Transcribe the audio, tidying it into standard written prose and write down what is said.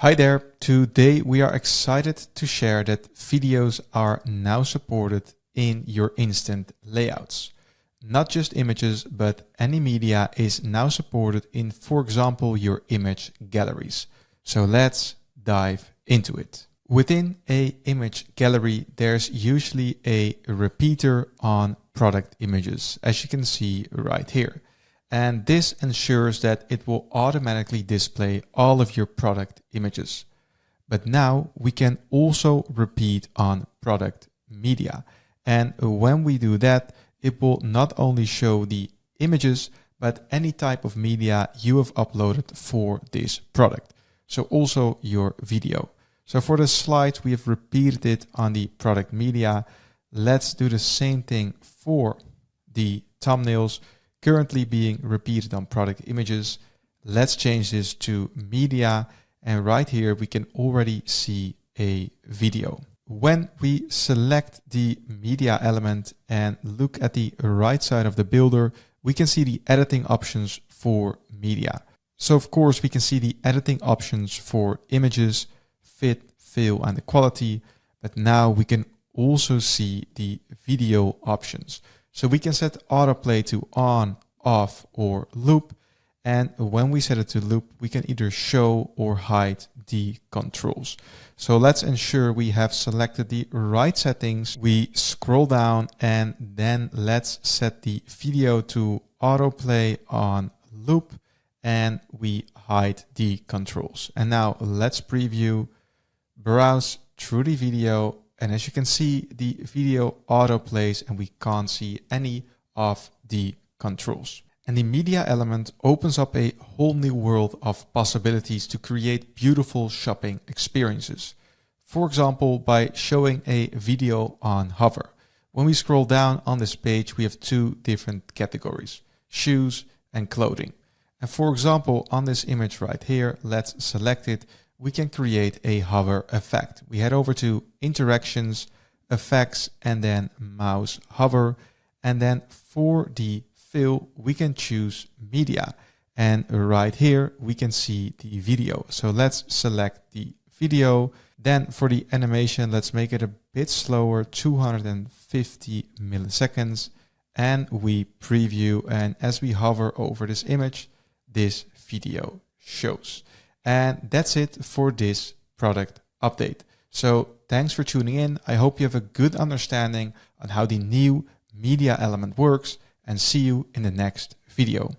Hi there, today we are excited to share that videos are now supported in your instant layouts. Not just images, but any media is now supported in, for example, your image galleries. So let's dive into it. Within an image gallery, there's usually a repeater on product images, as you can see right here. And this ensures that it will automatically display all of your product images. But now we can also repeat on product media. And when we do that, it will not only show the images, but any type of media you have uploaded for this product. So also your video. So for the slides, we have repeated it on the product media. Let's do the same thing for the thumbnails. Currently being repeated on product images. Let's change this to media, and right here we can already see a video. When we select the media element and look at the right side of the builder, we can see the editing options for media. So of course we can see the editing options for images, fit, fill, and the quality, but now we can also see the video options. So we can set autoplay to on, off, or loop. And when we set it to loop, we can either show or hide the controls. So let's ensure we have selected the right settings. We scroll down and then let's set the video to autoplay on loop and we hide the controls. And now let's preview, browse through the video. And as you can see, the video autoplays and we can't see any of the controls. And the media element opens up a whole new world of possibilities to create beautiful shopping experiences. For example, by showing a video on hover. When we scroll down on this page, we have two different categories, shoes and clothing. And for example, on this image right here, let's select it. We can create a hover effect. We head over to interactions, effects, and then mouse hover. And then for the fill, we can choose media. And right here, we can see the video. So let's select the video. Then for the animation, let's make it a bit slower, 250 milliseconds. And we preview. And as we hover over this image, this video shows. And that's it for this product update. So thanks for tuning in. I hope you have a good understanding on how the new media element works, and see you in the next video.